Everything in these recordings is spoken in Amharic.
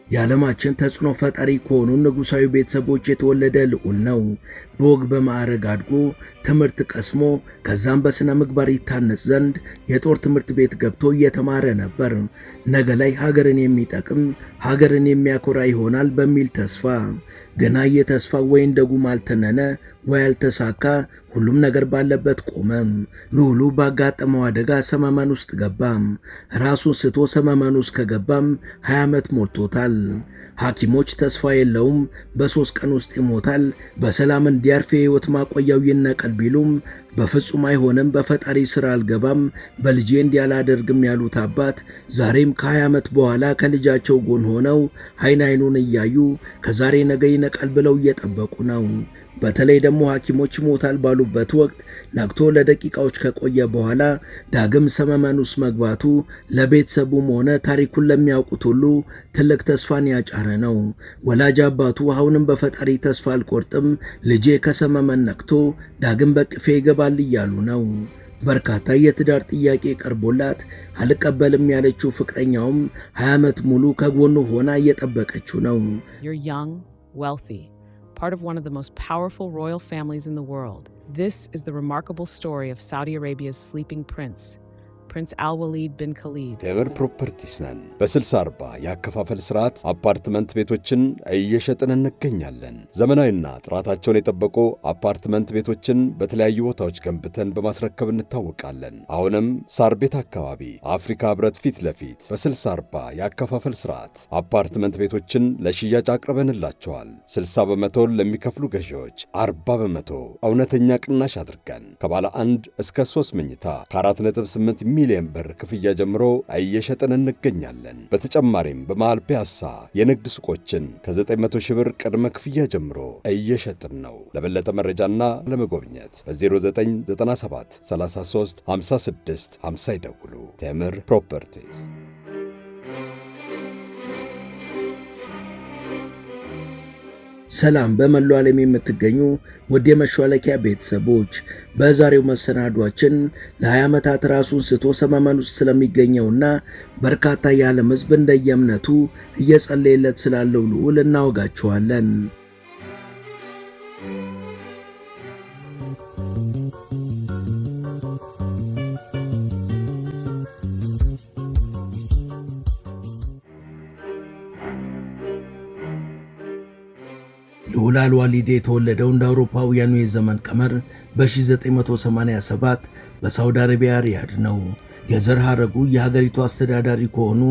የዓለማችን ተጽዕኖ ፈጣሪ ከሆኑ ንጉሳዊ ቤተሰቦች የተወለደ ልዑል ነው። በወግ በማዕረግ አድጎ ትምህርት ቀስሞ ከዛም በሥነ ምግባር ይታነጽ ዘንድ የጦር ትምህርት ቤት ገብቶ እየተማረ ነበር። ነገ ላይ ሀገርን የሚጠቅም ሀገርን የሚያኮራ ይሆናል በሚል ተስፋ። ገና የተስፋ ወይ እንደ ጉም አልተነነ ወይ አልተሳካ፣ ሁሉም ነገር ባለበት ቆመ። ልዑሉ ባጋጠመው አደጋ ሰመመን ውስጥ ገባ። ራሱን ስቶ ሰመመን ውስጥ ከገባም 20 ዓመት ሞልቶታል። ሐኪሞች ተስፋ የለውም፣ በ3 ቀን ውስጥ ይሞታል፣ በሰላም እንዲያርፍ የሕይወት ማቆያው ይነቀል ቢሉም በፍጹም አይሆንም፣ በፈጣሪ ሥራ አልገባም፣ በልጄ እንዲያላደርግም ያሉት አባት ዛሬም ከ20 ዓመት በኋላ ከልጃቸው ጎን ሆነው አይን አይኑን እያዩ ከዛሬ ነገ ይነቃል ብለው እየጠበቁ ነው። በተለይ ደግሞ ሐኪሞች ይሞታል ባሉበት ወቅት ነቅቶ ለደቂቃዎች ከቆየ በኋላ ዳግም ሰመመን ውስጥ መግባቱ ለቤተሰቡም ሆነ ታሪኩን ለሚያውቁት ሁሉ ትልቅ ተስፋን ያጫረ ነው። ወላጅ አባቱ አሁንም በፈጣሪ ተስፋ አልቆርጥም፣ ልጄ ከሰመመን ነቅቶ ዳግም በቅፌ ይገባል እያሉ ነው። በርካታ የትዳር ጥያቄ ቀርቦላት አልቀበልም ያለችው ፍቅረኛውም 20 ዓመት ሙሉ ከጎኑ ሆና እየጠበቀችው ነው። You're young, wealthy, part of one of the most powerful royal families in the world. This is the remarkable story of Saudi Arabia's sleeping prince, Prince Al-Walid bin Khalid. ቴምር ፕሮፐርቲስ ነን። በ60/40 ያከፋፈል ስርዓት አፓርትመንት ቤቶችን እየሸጥን እንገኛለን። ዘመናዊና ጥራታቸውን የጠበቁ አፓርትመንት ቤቶችን በተለያዩ ቦታዎች ገንብተን በማስረከብ እንታወቃለን። አሁንም ሳር ቤት አካባቢ አፍሪካ ህብረት ፊት ለፊት በ60/40 ያከፋፈል ስርዓት አፓርትመንት ቤቶችን ለሽያጭ አቅርበንላቸዋል። 60 በመቶ ለሚከፍሉ ገዢዎች 40 በመቶ እውነተኛ ቅናሽ አድርገን ከባለ 1 እስከ 3 መኝታ ከ4.8 ሚሊዮን ብር ክፍያ ጀምሮ እየሸጥን እንገኛለን። በተጨማሪም በመሃል ፒያሳ የንግድ ሱቆችን ከ900 ሺህ ብር ቅድመ ክፍያ ጀምሮ እየሸጥን ነው። ለበለጠ መረጃና ለመጎብኘት በ0997 33 56 50 ይደውሉ። ቴምር ፕሮፐርቲስ። ሰላም በመላው ዓለም የምትገኙ ውድ የመሿለኪያ ቤተሰቦች፣ በዛሬው መሰናዷችን ለ20 ዓመታት ራሱን ስቶ ሰመመን ውስጥ ስለሚገኘውና በርካታ የዓለም ሕዝብ እንደየእምነቱ እየጸለየለት ስላለው ልዑል እናወጋችኋለን። ልዑል አልዋሊድ የተወለደው እንደ አውሮፓውያኑ የዘመን ቀመር በ1987 በሳውዲ አረቢያ ሪያድ ነው። የዘር ሐረጉ የሀገሪቱ አስተዳዳሪ ከሆኑ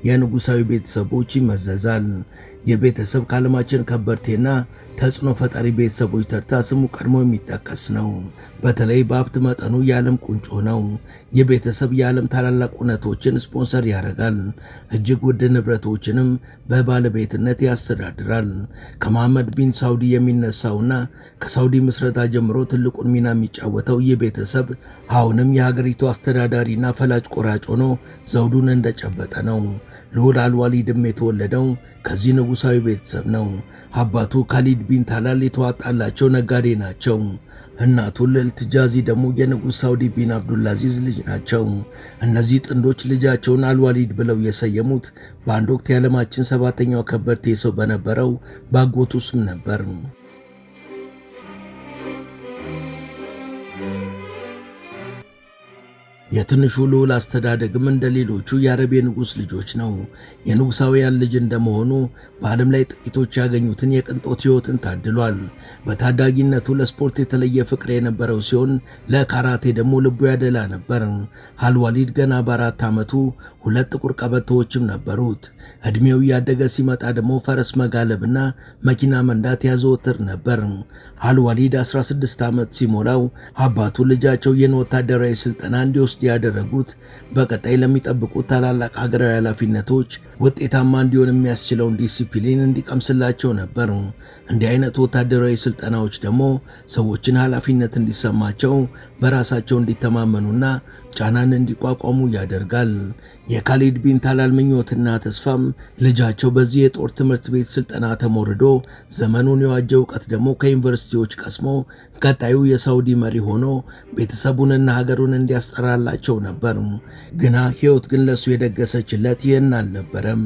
የንጉሳዊ ቤተሰቦች ይመዘዛል። የቤተሰብ ከዓለማችን ከበርቴና ተጽዕኖ ፈጣሪ ቤተሰቦች ተርታ ስሙ ቀድሞ የሚጠቀስ ነው። በተለይ በሀብት መጠኑ የዓለም ቁንጮ ነው። የቤተሰብ የዓለም ታላላቅ እውነቶችን ስፖንሰር ያደርጋል። እጅግ ውድ ንብረቶችንም በባለቤትነት ያስተዳድራል። ከመሐመድ ቢን ሳውዲ የሚነሳውና ከሳውዲ ምስረታ ጀምሮ ትልቁን ሚና የሚጫወተው ይህ ቤተሰብ አሁንም የሀገሪቱ አስተዳዳሪና ፈላጭ ቆራጭ ሆኖ ዘውዱን እንደጨበጠ ነው። ልዑል አልዋሊድም የተወለደው ከዚህ ንጉሳዊ ቤተሰብ ነው። አባቱ ካሊድ ቢን ታላል የተዋጣላቸው ነጋዴ ናቸው። እናቱ ልዕልት ጃዚ ደግሞ የንጉሥ ሳውዲ ቢን አብዱልአዚዝ ልጅ ናቸው። እነዚህ ጥንዶች ልጃቸውን አልዋሊድ ብለው የሰየሙት በአንድ ወቅት የዓለማችን 7ኛው ከበርቴ ሰው በነበረው ባጎቱ ስም ነበር። የትንሹ ልዑል አስተዳደግም እንደ ሌሎቹ የአረብ የንጉሥ ልጆች ነው። የንጉሳውያን ልጅ እንደመሆኑ በዓለም ላይ ጥቂቶች ያገኙትን የቅንጦት ሕይወትን ታድሏል። በታዳጊነቱ ለስፖርት የተለየ ፍቅር የነበረው ሲሆን ለካራቴ ደግሞ ልቡ ያደላ ነበር። አልዋሊድ ገና በ4 ዓመቱ 2 ጥቁር ቀበቶዎችም ነበሩት። ዕድሜው እያደገ ሲመጣ ደግሞ ፈረስ መጋለብና መኪና መንዳት ያዘወትር ነበር። አልዋሊድ 16 ዓመት ሲሞላው አባቱ ልጃቸው ይህን ወታደራዊ ሥልጠና እንዲወስድ ያደረጉት በቀጣይ ለሚጠብቁት ታላላቅ ሀገራዊ ኃላፊነቶች ውጤታማ እንዲሆን የሚያስችለውን ዲሲፕሊን እንዲቀምስላቸው ነበር። እንዲህ አይነት ወታደራዊ ስልጠናዎች ደግሞ ሰዎችን ኃላፊነት እንዲሰማቸው፣ በራሳቸው እንዲተማመኑና ጫናን እንዲቋቋሙ ያደርጋል። የካሊድ ቢን ታላል ምኞትና ተስፋም ልጃቸው በዚህ የጦር ትምህርት ቤት ስልጠና ተሞርዶ ዘመኑን የዋጀ እውቀት ደግሞ ከዩኒቨርሲቲዎች ቀስሞ ቀጣዩ የሳውዲ መሪ ሆኖ ቤተሰቡንና ሀገሩን እንዲያስጠራላቸው ነበር። ግና ሕይወት ግን ለሱ የደገሰችለት ይህን አልነበረም።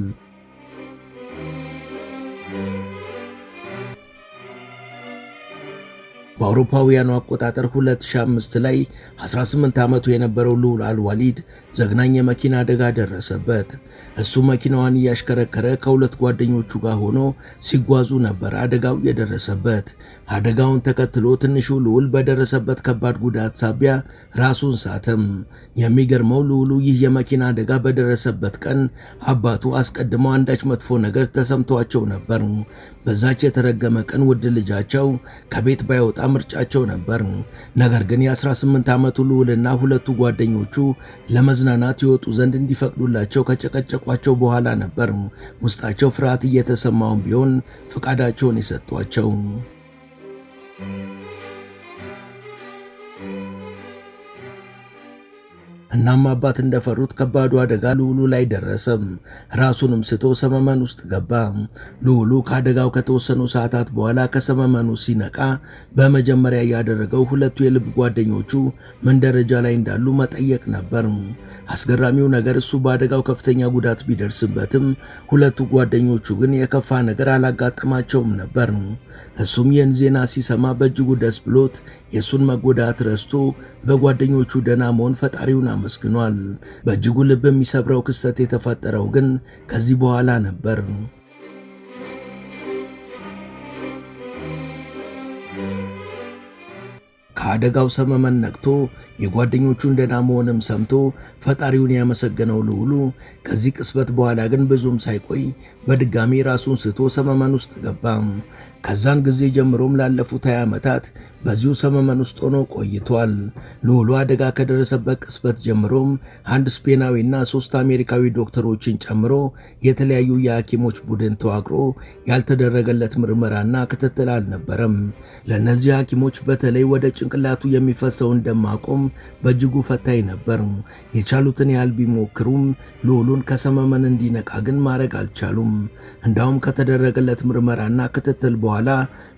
በአውሮፓውያኑ አቆጣጠር 2005 ላይ 18 ዓመቱ የነበረው ልዑል አልዋሊድ ዘግናኝ የመኪና አደጋ ደረሰበት። እሱ መኪናዋን እያሽከረከረ ከሁለት ጓደኞቹ ጋር ሆኖ ሲጓዙ ነበር አደጋው የደረሰበት። አደጋውን ተከትሎ ትንሹ ልዑል በደረሰበት ከባድ ጉዳት ሳቢያ ራሱን ሳተም። የሚገርመው ልዑሉ ይህ የመኪና አደጋ በደረሰበት ቀን አባቱ አስቀድመው አንዳች መጥፎ ነገር ተሰምቷቸው ነበር። በዛች የተረገመ ቀን ውድ ልጃቸው ከቤት ባይወጣ ምርጫቸው ነበር። ነገር ግን የ18 ዓመቱ ልዑልና ሁለቱ ጓደኞቹ ለመዝናናት ይወጡ ዘንድ እንዲፈቅዱላቸው ከጨቀጨቋቸው በኋላ ነበር ውስጣቸው ፍርሃት እየተሰማውን ቢሆን ፍቃዳቸውን የሰጧቸው። እናም አባት እንደፈሩት ከባዱ አደጋ ልዑሉ ላይ ደረሰ። ራሱንም ስቶ ሰመመን ውስጥ ገባ። ልዑሉ ከአደጋው ከተወሰኑ ሰዓታት በኋላ ከሰመመኑ ሲነቃ በመጀመሪያ ያደረገው ሁለቱ የልብ ጓደኞቹ ምን ደረጃ ላይ እንዳሉ መጠየቅ ነበር። አስገራሚው ነገር እሱ በአደጋው ከፍተኛ ጉዳት ቢደርስበትም ሁለቱ ጓደኞቹ ግን የከፋ ነገር አላጋጠማቸውም ነበር። እሱም ይህን ዜና ሲሰማ በእጅጉ ደስ ብሎት የእሱን መጎዳት ረስቶ በጓደኞቹ ደህና መሆን ፈጣሪውን አመስግኗል። በእጅጉ ልብ የሚሰብረው ክስተት የተፈጠረው ግን ከዚህ በኋላ ነበር። ከአደጋው ሰመመን ነቅቶ የጓደኞቹን ደህና መሆንም ሰምቶ ፈጣሪውን ያመሰገነው ልዑሉ ከዚህ ቅስበት በኋላ ግን ብዙም ሳይቆይ በድጋሚ ራሱን ስቶ ሰመመን ውስጥ ገባ። ከዛን ጊዜ ጀምሮም ላለፉት 20 ዓመታት በዚሁ ሰመመን ውስጥ ሆኖ ቆይቷል። ልዑሉ አደጋ ከደረሰበት ቅስበት ጀምሮም አንድ ስፔናዊና 3 አሜሪካዊ ዶክተሮችን ጨምሮ የተለያዩ የሐኪሞች ቡድን ተዋቅሮ ያልተደረገለት ምርመራና ክትትል አልነበረም። ለእነዚህ ሐኪሞች በተለይ ወደ ጭንቅላቱ የሚፈሰውን ደም ማቆም በእጅጉ ፈታኝ ነበር። የቻሉትን ያህል ቢሞክሩም ልዑሉን ከሰመመን እንዲነቃ ግን ማድረግ አልቻሉም። እንዳውም ከተደረገለት ምርመራና ክትትል በኋላ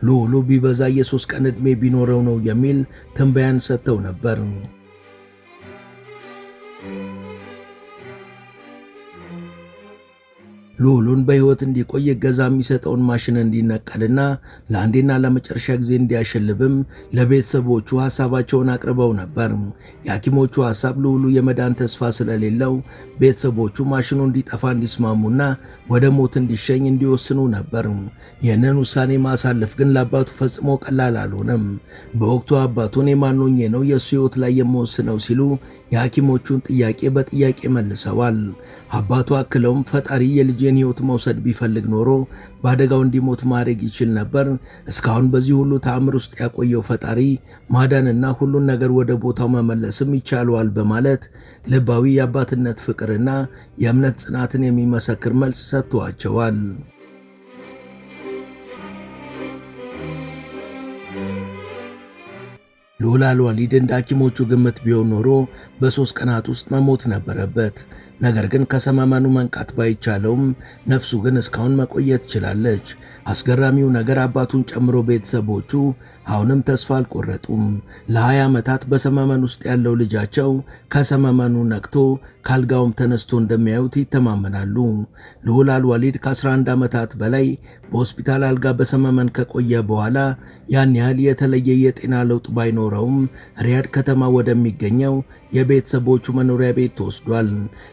ልዑሉ ቢበዛ የ3 ቀን ዕድሜ ቢኖረው ነው የሚል ትንበያን ሰጥተው ነበር። ልዑሉን በሕይወት እንዲቆይ እገዛ የሚሰጠውን ማሽን እንዲነቀልና ለአንዴና ለመጨረሻ ጊዜ እንዲያሸልብም ለቤተሰቦቹ ሐሳባቸውን አቅርበው ነበር። የሐኪሞቹ ሐሳብ ልዑሉ የመዳን ተስፋ ስለሌለው ቤተሰቦቹ ማሽኑ እንዲጠፋ እንዲስማሙና ወደ ሞት እንዲሸኝ እንዲወስኑ ነበር። ይህንን ውሳኔ ማሳለፍ ግን ለአባቱ ፈጽሞ ቀላል አልሆነም። በወቅቱ አባቱን የማኖኜ ነው የእሱ ሕይወት ላይ የምወስነው ሲሉ የሐኪሞቹን ጥያቄ በጥያቄ መልሰዋል። አባቱ አክለውም ፈጣሪ የልጄን ሕይወት መውሰድ ቢፈልግ ኖሮ በአደጋው እንዲሞት ማድረግ ይችል ነበር። እስካሁን በዚህ ሁሉ ተአምር ውስጥ ያቆየው ፈጣሪ ማዳንና ሁሉን ነገር ወደ ቦታው መመለስም ይቻለዋል በማለት ልባዊ የአባትነት ፍቅርና የእምነት ጽናትን የሚመሰክር መልስ ሰጥቷቸዋል። ልዑል አልዋሊድ እንደ ሐኪሞቹ ግምት ቢሆን ኖሮ በ3 ቀናት ውስጥ መሞት ነበረበት። ነገር ግን ከሰመመኑ መንቃት ባይቻለውም ነፍሱ ግን እስካሁን መቆየት ችላለች። አስገራሚው ነገር አባቱን ጨምሮ ቤተሰቦቹ አሁንም ተስፋ አልቆረጡም። ለ20 ዓመታት በሰመመን ውስጥ ያለው ልጃቸው ከሰመመኑ ነቅቶ ካልጋውም ተነስቶ እንደሚያዩት ይተማመናሉ። ልዑል አልዋሊድ ከ11 ዓመታት በላይ በሆስፒታል አልጋ በሰመመን ከቆየ በኋላ ያን ያህል የተለየ የጤና ለውጥ ባይኖረውም ሪያድ ከተማ ወደሚገኘው የቤተሰቦቹ መኖሪያ ቤት ተወስዷል።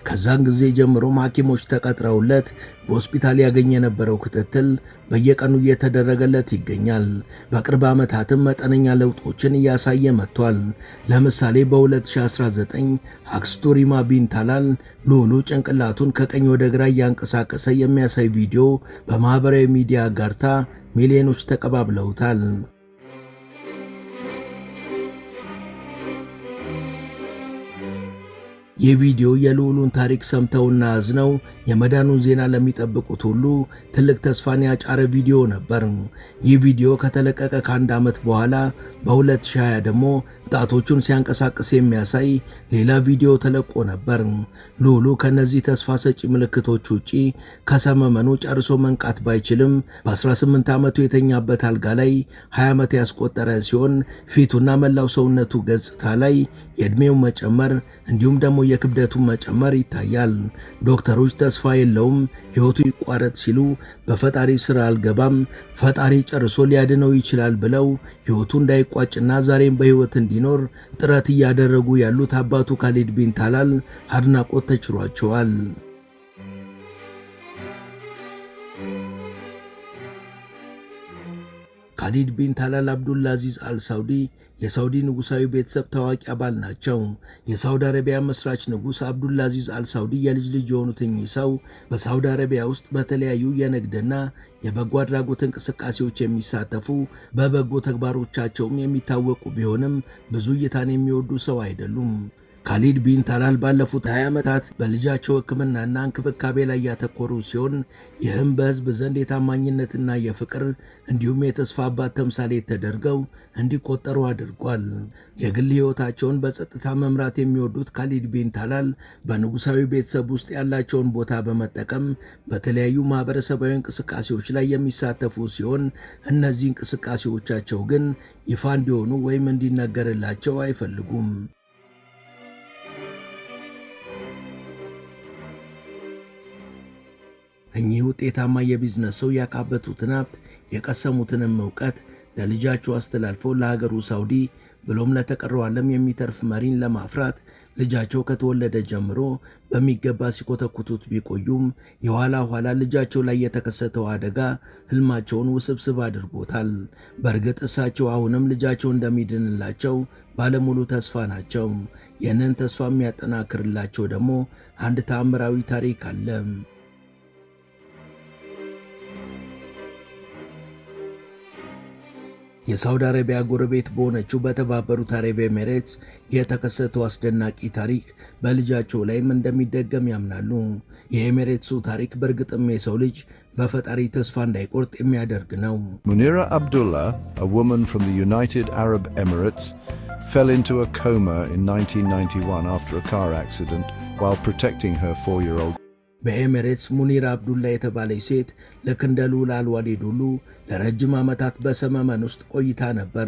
ከዛን ጊዜ ጀምሮም ሐኪሞች ተቀጥረውለት በሆስፒታል ያገኘ የነበረው ክትትል በየቀኑ እየተደረገለት ይገኛል። በቅርብ ዓመታትም መጠነኛ ለውጦችን እያሳየ መጥቷል። ለምሳሌ በ2019 አክስቱ ሪማ ቢንት አላል ልዑሉ ጭንቅላቱን ከቀኝ ወደ ግራ እያንቀሳቀሰ የሚያሳይ ቪዲዮ በማኅበራዊ ሚዲያ አጋርታ ሚሊዮኖች ተቀባብለውታል። ይህ ቪዲዮ የልዑሉን ታሪክ ሰምተውና አዝነው የመዳኑን ዜና ለሚጠብቁት ሁሉ ትልቅ ተስፋን ያጫረ ቪዲዮ ነበር። ይህ ቪዲዮ ከተለቀቀ ከ1 ዓመት በኋላ በ2020 ደግሞ ጣቶቹን ሲያንቀሳቅስ የሚያሳይ ሌላ ቪዲዮ ተለቆ ነበር። ልዑሉ ከነዚህ ተስፋ ሰጪ ምልክቶች ውጪ ከሰመመኑ ጨርሶ መንቃት ባይችልም በ18 ዓመቱ የተኛበት አልጋ ላይ 20 ዓመት ያስቆጠረ ሲሆን ፊቱና መላው ሰውነቱ ገጽታ ላይ የእድሜው መጨመር እንዲሁም ደግሞ የክብደቱ መጨመር ይታያል። ዶክተሮች ተስፋ የለውም፣ ሕይወቱ ይቋረጥ ሲሉ በፈጣሪ ስራ አልገባም፣ ፈጣሪ ጨርሶ ሊያድነው ይችላል ብለው ሕይወቱ እንዳይቋጭና ዛሬም በሕይወት እንዲኖር ጥረት እያደረጉ ያሉት አባቱ ካሊድ ቢን ታላል አድናቆት ተችሯቸዋል። ካሊድ ቢን ታላል አብዱልአዚዝ አልሳውዲ የሳውዲ ንጉሳዊ ቤተሰብ ታዋቂ አባል ናቸው። የሳውዲ አረቢያ መስራች ንጉስ አብዱልአዚዝ አልሳውዲ የልጅ ልጅ የሆኑት እኚህ ሰው በሳውዲ አረቢያ ውስጥ በተለያዩ የንግድና የበጎ አድራጎት እንቅስቃሴዎች የሚሳተፉ በበጎ ተግባሮቻቸውም የሚታወቁ ቢሆንም ብዙ እይታን የሚወዱ ሰው አይደሉም። ካሊድ ቢን ታላል ባለፉት 20 ዓመታት በልጃቸው ሕክምናና እንክብካቤ ላይ ያተኮሩ ሲሆን ይህም በሕዝብ ዘንድ የታማኝነትና የፍቅር እንዲሁም የተስፋ አባት ተምሳሌት ተደርገው እንዲቆጠሩ አድርጓል። የግል ሕይወታቸውን በጸጥታ መምራት የሚወዱት ካሊድ ቢን ታላል በንጉሳዊ ቤተሰብ ውስጥ ያላቸውን ቦታ በመጠቀም በተለያዩ ማህበረሰባዊ እንቅስቃሴዎች ላይ የሚሳተፉ ሲሆን እነዚህ እንቅስቃሴዎቻቸው ግን ይፋ እንዲሆኑ ወይም እንዲነገርላቸው አይፈልጉም። እኚህ ውጤታማ የቢዝነስ ሰው ያካበቱትን ሀብት የቀሰሙትንም ዕውቀት ለልጃቸው አስተላልፈው ለሀገሩ ሳውዲ ብሎም ለተቀረው ዓለም የሚተርፍ መሪን ለማፍራት ልጃቸው ከተወለደ ጀምሮ በሚገባ ሲኮተኩቱት ቢቆዩም የኋላ ኋላ ልጃቸው ላይ የተከሰተው አደጋ ህልማቸውን ውስብስብ አድርጎታል። በእርግጥ እሳቸው አሁንም ልጃቸው እንደሚድንላቸው ባለሙሉ ተስፋ ናቸው። ይህንን ተስፋ የሚያጠናክርላቸው ደግሞ አንድ ተአምራዊ ታሪክ አለ። የሳውዲ አረቢያ ጎረቤት በሆነችው በተባበሩት አረብ ኤሚሬትስ የተከሰተው አስደናቂ ታሪክ በልጃቸው ላይም እንደሚደገም ያምናሉ። የኤሚሬትሱ ታሪክ በእርግጥም የሰው ልጅ በፈጣሪ ተስፋ እንዳይቆርጥ የሚያደርግ ነው። Munira Abdullah, a woman from the United Arab Emirates, fell into a coma in 1991 after a car accident while protecting her 4-year-old. በኤሚሬትስ ሙኒራ አብዱላ የተባለች ሴት ልክ እንደ ልዑል አልዋሊድ ሁሉ ለረጅም ዓመታት በሰመመን ውስጥ ቆይታ ነበር።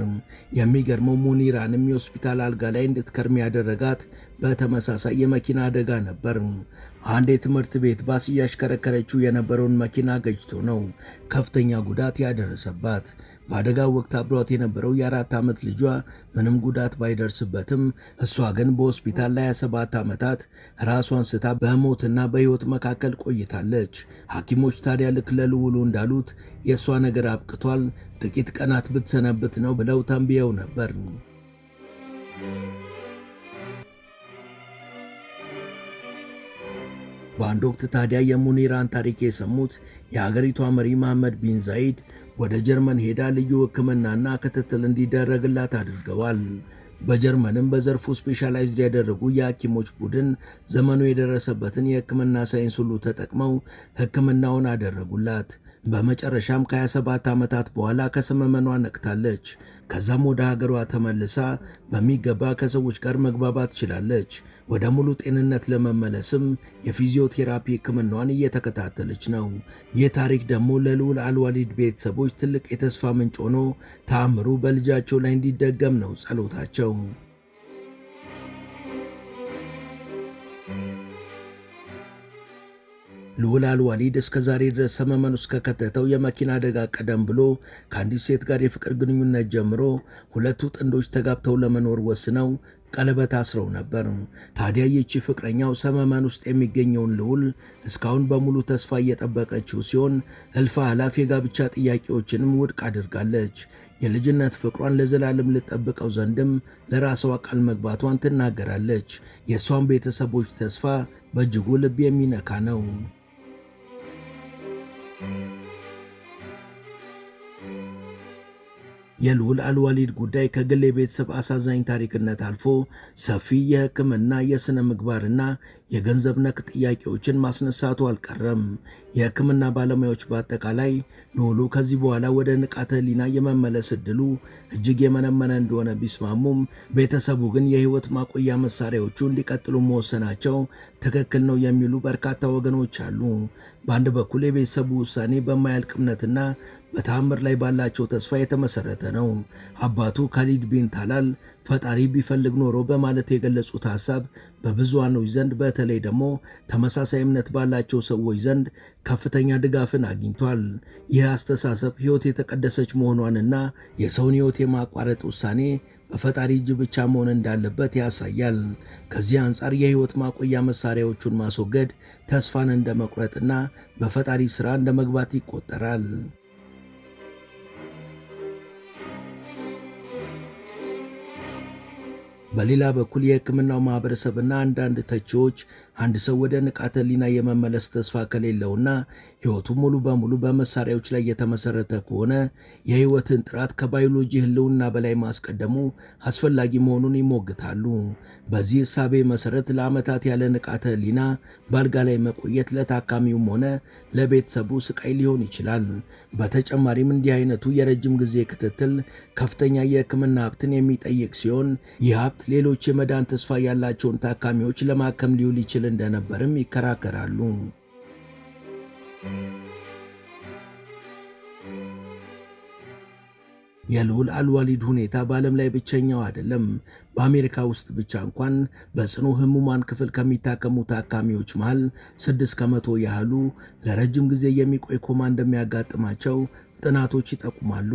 የሚገርመው ሙኒራንም የሆስፒታል አልጋ ላይ እንድትከርም ያደረጋት በተመሳሳይ የመኪና አደጋ ነበር። አንድ የትምህርት ቤት ባስ እያሽከረከረችው የነበረውን መኪና ገጭቶ ነው ከፍተኛ ጉዳት ያደረሰባት። በአደጋው ወቅት አብሯት የነበረው የ4 ዓመት ልጇ ምንም ጉዳት ባይደርስበትም እሷ ግን በሆስፒታል ላይ 27 ዓመታት ራሷን ስታ በሞትና በሕይወት መካከል ቆይታለች። ሐኪሞች ታዲያ ልክ ለልዑሉ እንዳሉት የእሷ ነገር አብቅቷል፣ ጥቂት ቀናት ብትሰነብት ነው ብለው ተንብየው ነበር። በአንድ ወቅት ታዲያ የሙኒራን ታሪክ የሰሙት የሀገሪቷ መሪ መሐመድ ቢን ዛይድ ወደ ጀርመን ሄዳ ልዩ ሕክምናና ክትትል እንዲደረግላት አድርገዋል። በጀርመንም በዘርፉ ስፔሻላይዝድ ያደረጉ የሐኪሞች ቡድን ዘመኑ የደረሰበትን የሕክምና ሳይንስ ሁሉ ተጠቅመው ሕክምናውን አደረጉላት። በመጨረሻም ከ27 ዓመታት በኋላ ከሰመመኗ ነቅታለች። ከዛም ወደ ሀገሯ ተመልሳ በሚገባ ከሰዎች ጋር መግባባት ችላለች። ወደ ሙሉ ጤንነት ለመመለስም የፊዚዮቴራፒ ሕክምናዋን እየተከታተለች ነው። ይህ ታሪክ ደግሞ ለልዑል አልዋሊድ ቤተሰቦች ትልቅ የተስፋ ምንጭ ሆኖ ተአምሩ በልጃቸው ላይ እንዲደገም ነው ጸሎታቸው። ልዑል አልዋሊድ እስከ ዛሬ ድረስ ሰመመን ውስጥ ከከተተው የመኪና አደጋ ቀደም ብሎ ከአንዲት ሴት ጋር የፍቅር ግንኙነት ጀምሮ ሁለቱ ጥንዶች ተጋብተው ለመኖር ወስነው ቀለበት አስረው ነበር። ታዲያ ይቺ ፍቅረኛው ሰመመን ውስጥ የሚገኘውን ልዑል እስካሁን በሙሉ ተስፋ እየጠበቀችው ሲሆን እልፍ አላፍ የጋብቻ ጥያቄዎችንም ውድቅ አድርጋለች። የልጅነት ፍቅሯን ለዘላለም ልጠብቀው ዘንድም ለራስዋ ቃል መግባቷን ትናገራለች። የእሷን ቤተሰቦች ተስፋ በእጅጉ ልብ የሚነካ ነው። የልዑል አልዋሊድ ጉዳይ ከግል የቤተሰብ አሳዛኝ ታሪክነት አልፎ ሰፊ የሕክምና የሥነ ምግባርና የገንዘብ ነክ ጥያቄዎችን ማስነሳቱ አልቀረም። የሕክምና ባለሙያዎች በአጠቃላይ ልዑሉ ከዚህ በኋላ ወደ ንቃተ ሕሊና የመመለስ ዕድሉ እጅግ የመነመነ እንደሆነ ቢስማሙም ቤተሰቡ ግን የሕይወት ማቆያ መሳሪያዎቹ እንዲቀጥሉ መወሰናቸው ትክክል ነው የሚሉ በርካታ ወገኖች አሉ። በአንድ በኩል የቤተሰቡ ውሳኔ በማያልቅ እምነትና በተአምር ላይ ባላቸው ተስፋ የተመሰረተ ነው። አባቱ ካሊድ ቢን ታላል ፈጣሪ ቢፈልግ ኖሮ በማለት የገለጹት ሐሳብ በብዙሃኖች ዘንድ በተለይ ደግሞ ተመሳሳይ እምነት ባላቸው ሰዎች ዘንድ ከፍተኛ ድጋፍን አግኝቷል። ይህ አስተሳሰብ ሕይወት የተቀደሰች መሆኗንና የሰውን ሕይወት የማቋረጥ ውሳኔ በፈጣሪ እጅ ብቻ መሆን እንዳለበት ያሳያል። ከዚህ አንጻር የሕይወት ማቆያ መሳሪያዎቹን ማስወገድ ተስፋን እንደ መቁረጥና በፈጣሪ ሥራ እንደ መግባት ይቆጠራል። በሌላ በኩል የሕክምናው ማህበረሰብና አንዳንድ ተቺዎች አንድ ሰው ወደ ንቃተ ህሊና የመመለስ ተስፋ ከሌለውና ሕይወቱ ሙሉ በሙሉ በመሳሪያዎች ላይ የተመሰረተ ከሆነ የሕይወትን ጥራት ከባዮሎጂ ህልውና በላይ ማስቀደሙ አስፈላጊ መሆኑን ይሞግታሉ። በዚህ እሳቤ መሰረት ለዓመታት ያለ ንቃተ ህሊና ባልጋ ላይ መቆየት ለታካሚውም ሆነ ለቤተሰቡ ስቃይ ሊሆን ይችላል። በተጨማሪም እንዲህ አይነቱ የረጅም ጊዜ ክትትል ከፍተኛ የሕክምና ሀብትን የሚጠይቅ ሲሆን ይህ ሀብት ሌሎች የመዳን ተስፋ ያላቸውን ታካሚዎች ለማከም ሊውል ይችል እንደነበርም ይከራከራሉ። የልዑል አልዋሊድ ሁኔታ በዓለም ላይ ብቸኛው አይደለም። በአሜሪካ ውስጥ ብቻ እንኳን በጽኑ ህሙማን ክፍል ከሚታከሙ ታካሚዎች መሃል 6 ከመቶ ያህሉ ለረጅም ጊዜ የሚቆይ ኮማ እንደሚያጋጥማቸው ጥናቶች ይጠቁማሉ።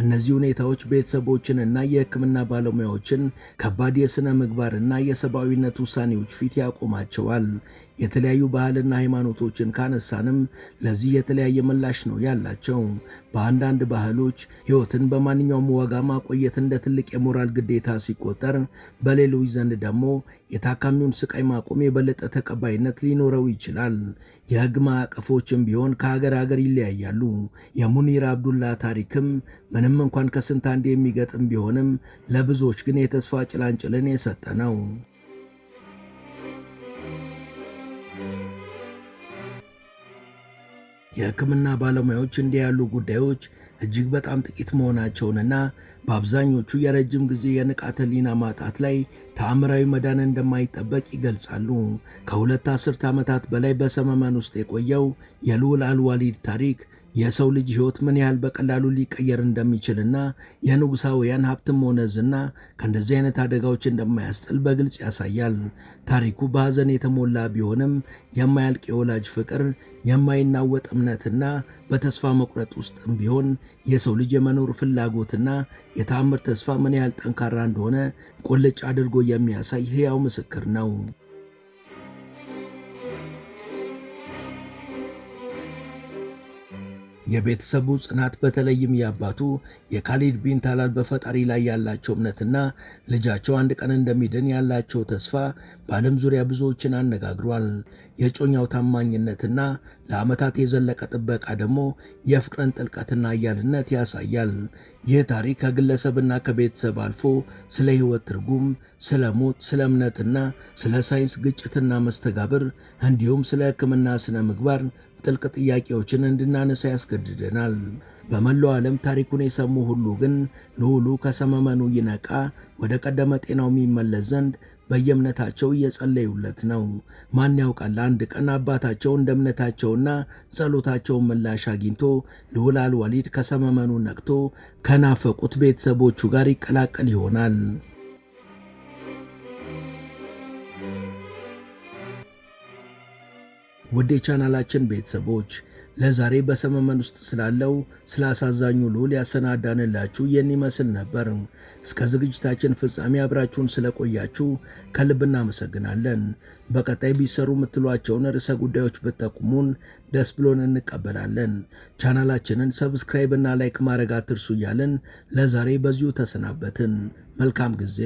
እነዚህ ሁኔታዎች ቤተሰቦችንና የሕክምና ባለሙያዎችን ከባድ የሥነ ምግባርና የሰብአዊነት ውሳኔዎች ፊት ያቆማቸዋል። የተለያዩ ባህልና ሃይማኖቶችን ካነሳንም ለዚህ የተለያየ ምላሽ ነው ያላቸው። በአንዳንድ ባህሎች ሕይወትን በማንኛውም ዋጋ ማቆየት እንደ ትልቅ የሞራል ግዴታ ሲቆጠር፣ በሌሎች ዘንድ ደግሞ የታካሚውን ስቃይ ማቆም የበለጠ ተቀባይነት ሊኖረው ይችላል። የሕግ ማዕቀፎችም ቢሆን ከሀገር ሀገር ይለያያሉ። የሙኒር አብዱላ ታሪክም ምንም እንኳን ከስንት አንድ የሚገጥም ቢሆንም ለብዙዎች ግን የተስፋ ጭላንጭልን የሰጠ ነው። የሕክምና ባለሙያዎች እንዲህ ያሉ ጉዳዮች እጅግ በጣም ጥቂት መሆናቸውንና በአብዛኞቹ የረጅም ጊዜ የንቃተ ህሊና ማጣት ላይ ተአምራዊ መዳን እንደማይጠበቅ ይገልጻሉ። ከሁለት አስርት ዓመታት በላይ በሰመመን ውስጥ የቆየው የልዑል አልዋሊድ ታሪክ የሰው ልጅ ሕይወት ምን ያህል በቀላሉ ሊቀየር እንደሚችልና የንጉሳውያን ሀብትም ሆነ ዝና ከእንደዚህ አይነት አደጋዎች እንደማያስጥል በግልጽ ያሳያል። ታሪኩ በሐዘን የተሞላ ቢሆንም የማያልቅ የወላጅ ፍቅር፣ የማይናወጥ እምነትና በተስፋ መቁረጥ ውስጥም ቢሆን የሰው ልጅ የመኖር ፍላጎትና የተአምር ተስፋ ምን ያህል ጠንካራ እንደሆነ ቁልጭ አድርጎ የሚያሳይ ሕያው ምስክር ነው። የቤተሰቡ ጽናት በተለይም የአባቱ የካሊድ ቢን ታላል በፈጣሪ ላይ ያላቸው እምነትና ልጃቸው አንድ ቀን እንደሚድን ያላቸው ተስፋ በዓለም ዙሪያ ብዙዎችን አነጋግሯል። የጮኛው ታማኝነትና ለዓመታት የዘለቀ ጥበቃ ደግሞ የፍቅርን ጥልቀትና አያልነት ያሳያል። ይህ ታሪክ ከግለሰብና ከቤተሰብ አልፎ ስለ ሕይወት ትርጉም፣ ስለ ሞት፣ ስለ እምነትና ስለ ሳይንስ ግጭትና መስተጋብር እንዲሁም ስለ ሕክምና ስነ ምግባር ጥልቅ ጥያቄዎችን እንድናነሳ ያስገድደናል። በመላው ዓለም ታሪኩን የሰሙ ሁሉ ግን ልዑሉ ከሰመመኑ ይነቃ ወደ ቀደመ ጤናው የሚመለስ ዘንድ በየእምነታቸው እየጸለዩለት ነው። ማን ያውቃል አንድ ቀን አባታቸው እንደ እምነታቸውና ጸሎታቸውን ምላሽ አግኝቶ ልዑል አልዋሊድ ከሰመመኑ ነቅቶ ከናፈቁት ቤተሰቦቹ ጋር ይቀላቀል ይሆናል። ውድ የቻናላችን ቤተሰቦች ለዛሬ በሰመመን ውስጥ ስላለው ስለ አሳዛኙ ልዑል ያሰናዳንላችሁ ይመስል ነበር። እስከ ዝግጅታችን ፍጻሜ አብራችሁን ስለቆያችሁ ከልብ እናመሰግናለን። በቀጣይ ቢሰሩ የምትሏቸውን ርዕሰ ጉዳዮች ብትጠቁሙን ደስ ብሎን እንቀበላለን። ቻናላችንን ሰብስክራይብ እና ላይክ ማድረግ አትርሱ እያልን ለዛሬ በዚሁ ተሰናበትን። መልካም ጊዜ